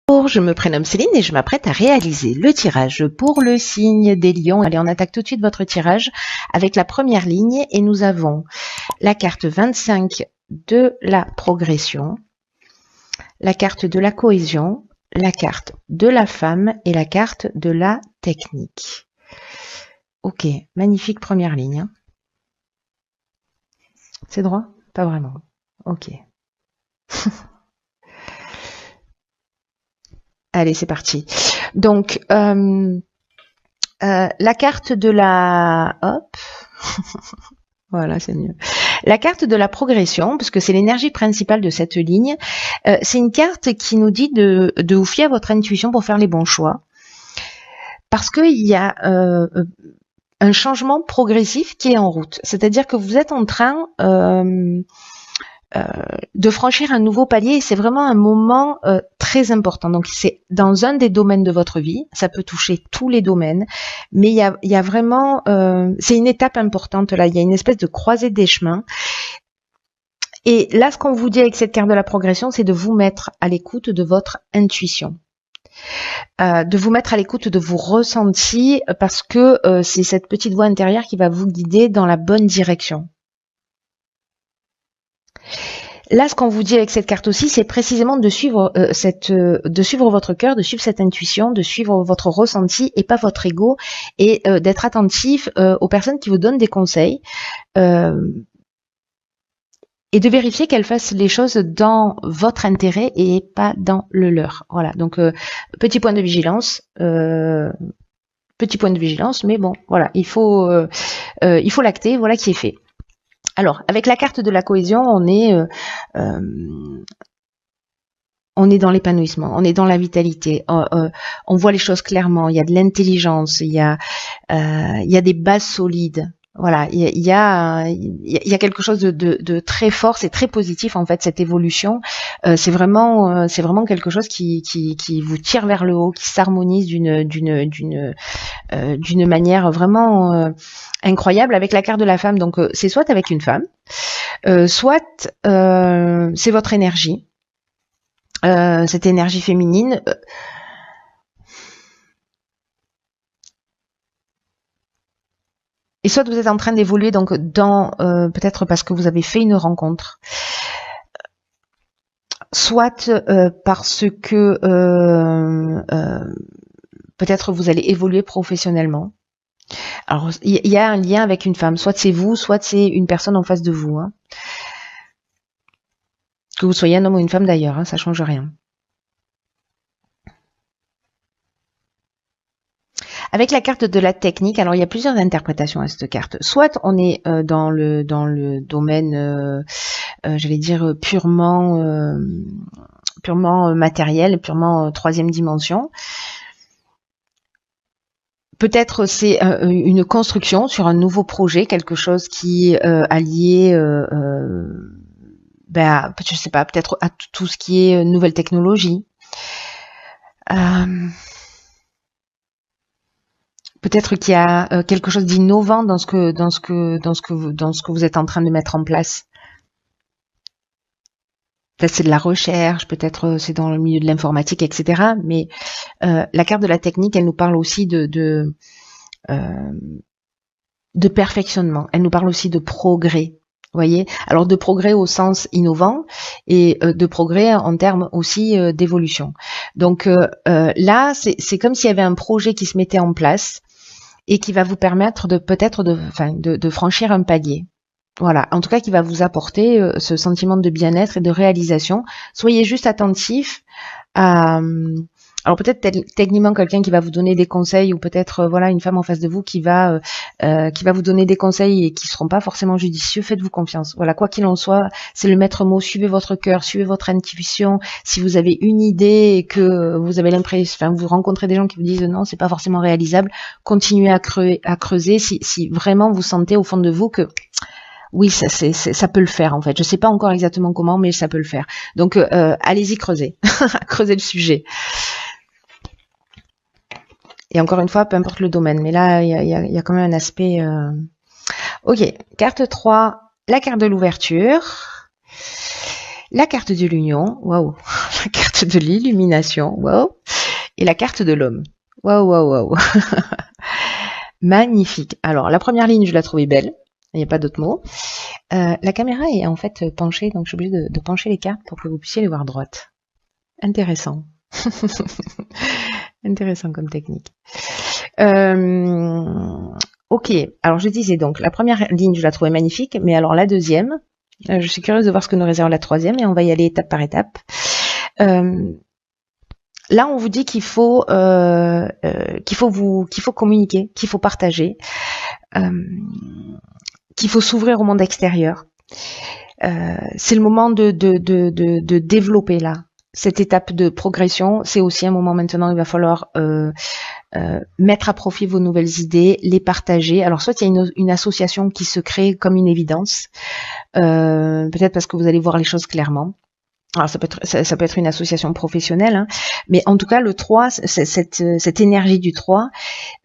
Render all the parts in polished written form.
Bonjour, je me prénomme Céline et je m'apprête à réaliser le tirage pour le signe des lions. Allez, on attaque tout de suite votre tirage avec la première ligne et nous avons la carte 25 de la progression, la carte de la cohésion, la carte de la femme et la carte de la technique. Ok, magnifique première ligne. Hein. C'est droit? Pas vraiment. Ok. Allez, c'est parti. Donc, la carte de la... Hop. Voilà, c'est mieux. La carte de la progression, parce que c'est l'énergie principale de cette ligne, c'est une carte qui nous dit de vous fier à votre intuition pour faire les bons choix. Parce qu'il y a un changement progressif qui est en route. C'est-à-dire que vous êtes en train... de franchir un nouveau palier et c'est vraiment un moment très important. Donc c'est dans un des domaines de votre vie, ça peut toucher tous les domaines, mais il y a vraiment, c'est une étape importante là, il y a une espèce de croisée des chemins. Et là, ce qu'on vous dit avec cette carte de la progression, c'est de vous mettre à l'écoute de votre intuition. De vous mettre à l'écoute de vos ressentis parce que c'est cette petite voix intérieure qui va vous guider dans la bonne direction. Là, ce qu'on vous dit avec cette carte aussi, c'est précisément de suivre de suivre votre cœur, de suivre cette intuition, de suivre votre ressenti et pas votre ego, et d'être attentif aux personnes qui vous donnent des conseils et de vérifier qu'elles fassent les choses dans votre intérêt et pas dans le leur. Voilà. Donc petit point de vigilance. Petit point de vigilance, mais bon, voilà, il faut l'acter, voilà qui est fait. Alors, avec la carte de la cohésion, on est dans l'épanouissement, on est dans la vitalité, on voit les choses clairement, il y a de l'intelligence, il y a des bases solides. Voilà, il y a quelque chose de très fort, c'est très positif en fait cette évolution. C'est vraiment quelque chose qui vous tire vers le haut, qui s'harmonise d'une manière vraiment incroyable avec la carte de la femme. Donc c'est soit avec une femme, soit c'est votre énergie, cette énergie féminine. Et soit vous êtes en train d'évoluer donc dans peut-être parce que vous avez fait une rencontre, soit parce que peut-être vous allez évoluer professionnellement. Alors il y a un lien avec une femme, soit c'est vous, soit c'est une personne en face de vous. Hein. Que vous soyez un homme ou une femme d'ailleurs, hein, ça change rien. Avec la carte de la technique, alors il y a plusieurs interprétations à cette carte. Soit on est dans le domaine, j'allais dire purement matériel, purement troisième dimension. Peut-être c'est une construction sur un nouveau projet, quelque chose qui est allié, je sais pas, peut-être à tout ce qui est nouvelle technologie. Peut-être qu'il y a quelque chose d'innovant dans ce que vous êtes en train de mettre en place. Peut-être c'est de la recherche, peut-être c'est dans le milieu de l'informatique, etc. Mais la carte de la technique, elle nous parle aussi de perfectionnement. Elle nous parle aussi de progrès. Voyez, alors de progrès au sens innovant et de progrès en termes aussi d'évolution. Donc là, c'est comme s'il y avait un projet qui se mettait en place et qui va vous permettre de franchir un palier. Voilà, en tout cas qui va vous apporter ce sentiment de bien-être et de réalisation. Soyez juste attentif à... Alors peut-être techniquement quelqu'un qui va vous donner des conseils ou peut-être voilà une femme en face de vous qui va vous donner des conseils et qui seront pas forcément judicieux. Faites-vous confiance. Voilà, quoi qu'il en soit, c'est le maître mot. Suivez votre cœur, suivez votre intuition. Si vous avez une idée et que vous avez l'impression, vous rencontrez des gens qui vous disent non, c'est pas forcément réalisable, continuez à creuser. Si vraiment vous sentez au fond de vous que oui, ça peut le faire en fait. Je sais pas encore exactement comment, mais ça peut le faire. Donc allez-y creuser, creuser le sujet. Et encore une fois, peu importe le domaine. Mais là, il y a quand même un aspect... Ok, carte 3, la carte de l'ouverture. La carte de l'union, waouh, la carte de l'illumination, waouh, et la carte de l'homme. Waouh, waouh, waouh. Magnifique. Alors, la première ligne, je la trouvais belle. Il n'y a pas d'autre mot. La caméra est en fait penchée, donc je suis obligée de pencher les cartes pour que vous puissiez les voir droites. Intéressant. Intéressant comme technique. Ok, alors je disais donc, la première ligne, je la trouvais magnifique, mais alors la deuxième, je suis curieuse de voir ce que nous réserve la troisième, et on va y aller étape par étape. Là, on vous dit qu'il faut communiquer, qu'il faut partager, qu'il faut s'ouvrir au monde extérieur. C'est le moment de développer là. Cette étape de progression, c'est aussi un moment maintenant où il va falloir mettre à profit vos nouvelles idées, les partager. Alors soit il y a une association qui se crée comme une évidence, peut-être parce que vous allez voir les choses clairement. Alors ça peut être une association professionnelle, hein, mais en tout cas le 3, cette énergie du 3,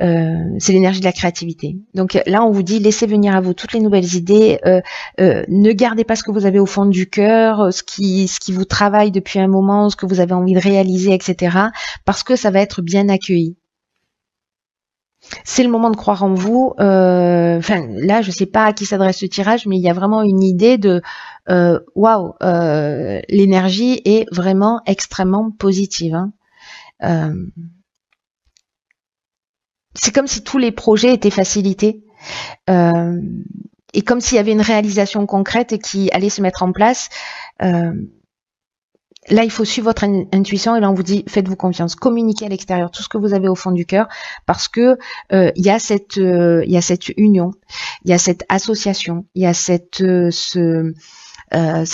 c'est l'énergie de la créativité. Donc là on vous dit laissez venir à vous toutes les nouvelles idées, ne gardez pas ce que vous avez au fond du cœur, ce qui vous travaille depuis un moment, ce que vous avez envie de réaliser, etc. parce que ça va être bien accueilli. C'est le moment de croire en vous. Enfin, là, je sais pas à qui s'adresse ce tirage, mais il y a vraiment une idée de waouh, l'énergie est vraiment extrêmement positive. Hein. C'est comme si tous les projets étaient facilités. Et comme s'il y avait une réalisation concrète qui allait se mettre en place. Là, il faut suivre votre intuition et là, on vous dit, faites-vous confiance, communiquez à l'extérieur tout ce que vous avez au fond du cœur parce que il y a cette union, il y a cette association, il y a ça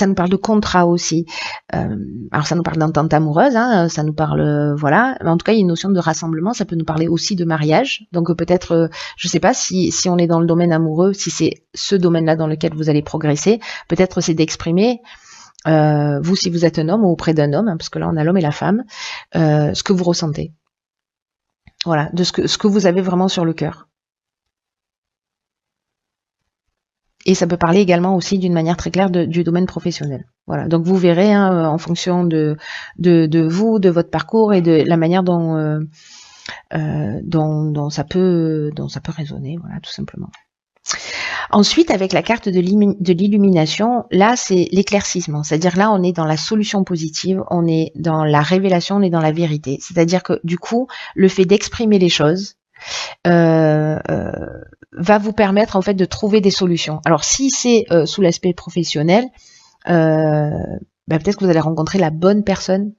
nous parle de contrat aussi. Alors ça nous parle d'entente amoureuse, hein, ça nous parle, voilà. Mais en tout cas, il y a une notion de rassemblement. Ça peut nous parler aussi de mariage. Donc peut-être, je sais pas si on est dans le domaine amoureux, si c'est ce domaine-là dans lequel vous allez progresser. Peut-être c'est d'exprimer. Vous, si vous êtes un homme ou auprès d'un homme, hein, parce que là on a l'homme et la femme, ce que vous ressentez. Voilà, de ce que vous avez vraiment sur le cœur. Et ça peut parler également aussi d'une manière très claire du domaine professionnel. Voilà, donc vous verrez hein, en fonction de vous, de votre parcours et de la manière dont ça peut résonner, voilà, tout simplement. Ensuite, avec la carte de l'illumination, là, c'est l'éclaircissement. C'est-à-dire là, on est dans la solution positive, on est dans la révélation, on est dans la vérité. C'est-à-dire que du coup, le fait d'exprimer les choses va vous permettre en fait de trouver des solutions. Alors, si c'est sous l'aspect professionnel, peut-être que vous allez rencontrer la bonne personne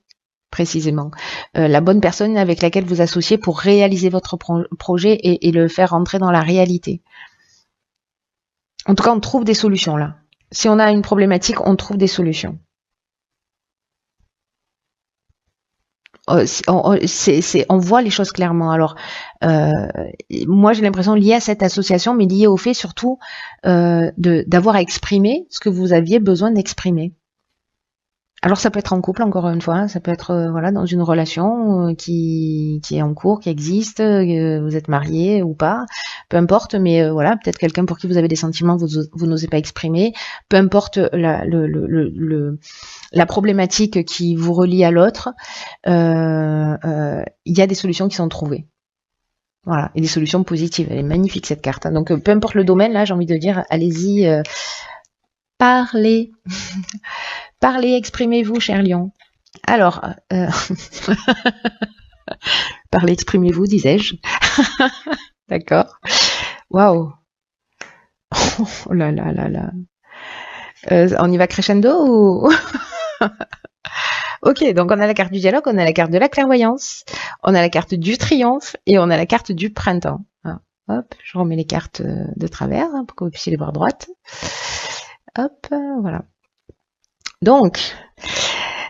précisément, la bonne personne avec laquelle vous associez pour réaliser votre projet et le faire rentrer dans la réalité. En tout cas, on trouve des solutions là. Si on a une problématique, on trouve des solutions. On voit les choses clairement. Alors, moi, j'ai l'impression liée à cette association, mais liée au fait surtout d'avoir à exprimer ce que vous aviez besoin d'exprimer. Alors ça peut être en couple, encore une fois, hein, ça peut être voilà dans une relation qui est en cours, qui existe, vous êtes marié ou pas, peu importe, mais voilà, peut-être quelqu'un pour qui vous avez des sentiments, vous n'osez pas exprimer, peu importe la problématique qui vous relie à l'autre, il y a des solutions qui sont trouvées. Voilà, et des solutions positives. Elle est magnifique cette carte. Hein. Donc peu importe le domaine, là j'ai envie de dire, allez-y, parlez. Parlez, exprimez-vous, cher lion. Alors, parlez, exprimez-vous, disais-je. D'accord. Waouh. Oh là là là là. On y va crescendo ou Ok, donc on a la carte du dialogue, on a la carte de la clairvoyance, on a la carte du triomphe et on a la carte du printemps. Ah, hop, je remets les cartes de travers hein, pour que vous puissiez les voir droites. Hop, voilà. Donc,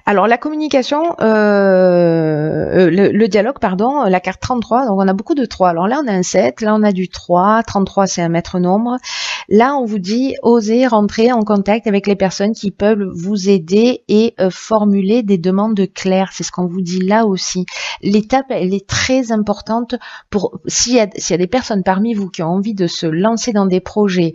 alors la communication, le dialogue, pardon, la carte 33, donc on a beaucoup de 3. Alors là, on a un 7, là on a du 3, 33 c'est un maître nombre. Là, on vous dit, osez rentrer en contact avec les personnes qui peuvent vous aider et formuler des demandes claires. C'est ce qu'on vous dit là aussi. L'étape, elle est très importante pour s'il y a des personnes parmi vous qui ont envie de se lancer dans des projets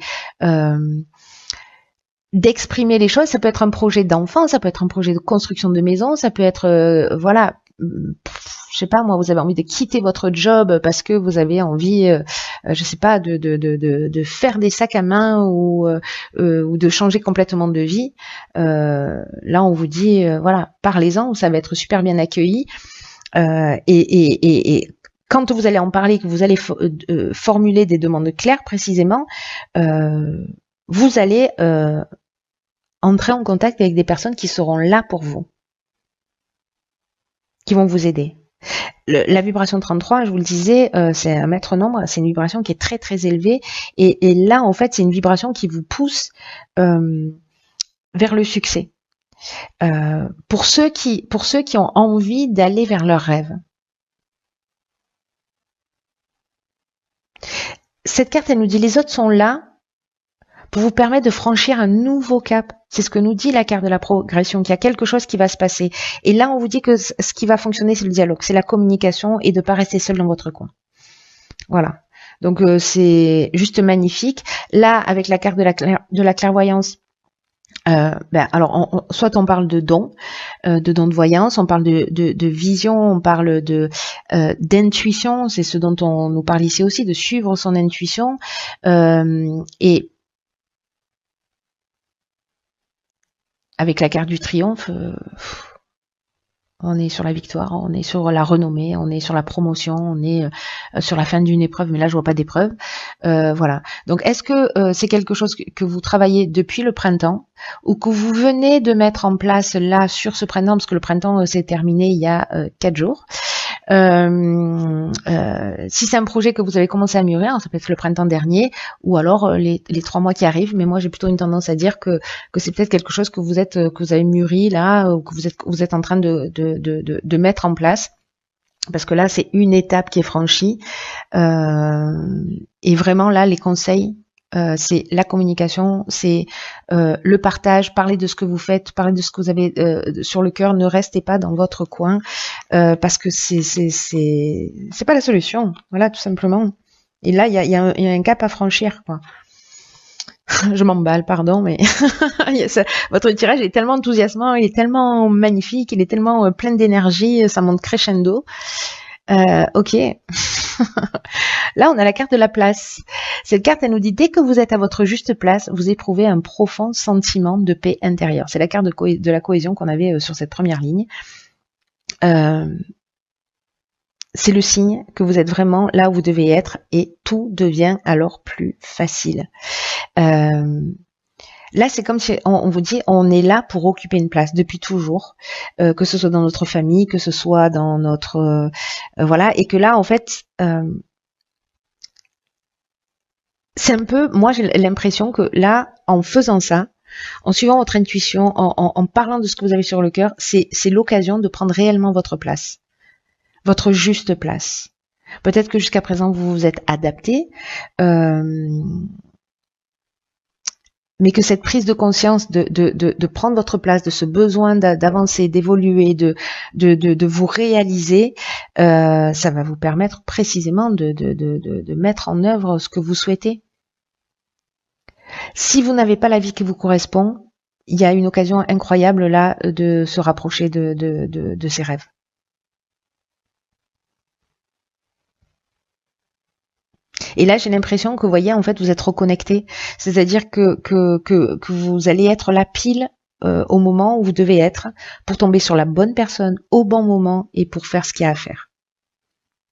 d'exprimer les choses. Ça peut être un projet d'enfant, ça peut être un projet de construction de maison, ça peut être, voilà, je sais pas moi, vous avez envie de quitter votre job parce que vous avez envie, je sais pas, de faire des sacs à main ou de changer complètement de vie. Là, on vous dit, voilà, parlez-en, ça va être super bien accueilli. Et quand vous allez en parler, que vous allez formuler des demandes claires précisément, vous allez entrer en contact avec des personnes qui seront là pour vous, qui vont vous aider. La vibration 33, je vous le disais, c'est un maître nombre, c'est une vibration qui est très très élevée, et là en fait c'est une vibration qui vous pousse vers le succès. Pour ceux qui ont envie d'aller vers leurs rêves. Cette carte, elle nous dit les autres sont là pour vous permettre de franchir un nouveau cap. C'est ce que nous dit la carte de la progression, qu'il y a quelque chose qui va se passer. Et là, on vous dit que ce qui va fonctionner, c'est le dialogue, c'est la communication et de ne pas rester seul dans votre coin. Voilà. Donc, c'est juste magnifique. Là, avec la carte de la clairvoyance, alors, soit on parle de dons de voyance, on parle de vision, on parle d'intuition, c'est ce dont on nous parle ici aussi, de suivre son intuition, et avec la carte du triomphe, on est sur la victoire, on est sur la renommée, on est sur la promotion, on est sur la fin d'une épreuve, mais là je vois pas d'épreuve. Voilà. Donc est-ce que c'est quelque chose que vous travaillez depuis le printemps ou que vous venez de mettre en place là sur ce printemps, parce que le printemps s'est terminé il y a 4 jours. Si c'est un projet que vous avez commencé à mûrir, ça peut être le printemps dernier, ou alors les 3 mois qui arrivent, mais moi j'ai plutôt une tendance à dire que c'est peut-être quelque chose que vous avez mûri là, ou que vous êtes en train de mettre en place. Parce que là, c'est une étape qui est franchie. Et vraiment, là, les conseils, c'est la communication, c'est le partage, parler de ce que vous faites, parler de ce que vous avez sur le cœur, ne restez pas dans votre coin, parce que c'est pas la solution. Voilà, tout simplement. Et là, il y a un cap à franchir, quoi. Je m'emballe, pardon, mais votre tirage est tellement enthousiasmant, il est tellement magnifique, il est tellement plein d'énergie, ça monte crescendo. Ok. Là, on a la carte de la place. Cette carte, elle nous dit, dès que vous êtes à votre juste place, vous éprouvez un profond sentiment de paix intérieure. C'est la carte de la cohésion qu'on avait sur cette première ligne. C'est le signe que vous êtes vraiment là où vous devez être et tout devient alors plus facile. Là, c'est comme si on vous dit, on est là pour occuper une place depuis toujours, que ce soit dans notre famille, que ce soit dans notre voilà, et que là, en fait, c'est un peu, moi, j'ai l'impression que là, en faisant ça, en suivant votre intuition, en parlant de ce que vous avez sur le cœur, c'est l'occasion de prendre réellement votre place, votre juste place. Peut-être que jusqu'à présent, vous vous êtes adapté. Mais que cette prise de conscience de prendre votre place, de ce besoin d'avancer, d'évoluer, de vous réaliser, ça va vous permettre précisément de mettre en œuvre ce que vous souhaitez. Si vous n'avez pas la vie qui vous correspond, il y a une occasion incroyable là de se rapprocher de ces rêves. Et là, j'ai l'impression que, vous voyez, en fait, vous êtes reconnecté. C'est-à-dire que vous allez être là pile au moment où vous devez être pour tomber sur la bonne personne au bon moment et pour faire ce qu'il y a à faire.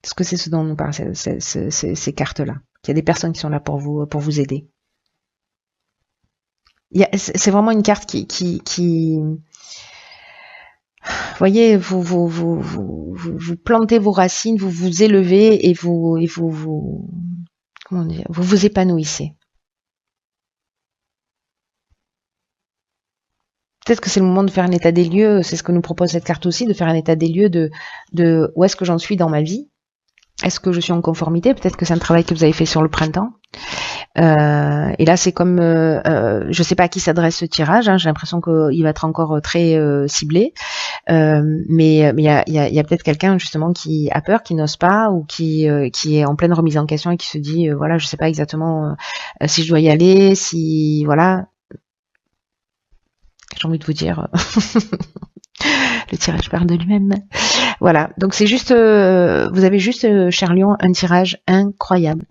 Parce que c'est ce dont nous parlent ces cartes-là. Il y a des personnes qui sont là pour vous aider. C'est vraiment une carte qui vous voyez, vous plantez vos racines, vous vous élevez et vous comment dire, vous vous épanouissez. Peut-être que c'est le moment de faire un état des lieux, c'est ce que nous propose cette carte aussi, de faire un état des lieux de où est-ce que j'en suis dans ma vie. Est-ce que je suis en conformité? Peut-être que c'est un travail que vous avez fait sur le printemps. Et là, c'est comme, je sais pas à qui s'adresse ce tirage. Hein, j'ai l'impression qu'il va être encore très ciblé. Mais il y a peut-être quelqu'un justement qui a peur, qui n'ose pas, ou qui est en pleine remise en question et qui se dit, voilà, je sais pas exactement si je dois y aller, si voilà. J'ai envie de vous dire, le tirage parle de lui-même. Voilà, donc c'est juste, vous avez juste, cher Lion, un tirage incroyable.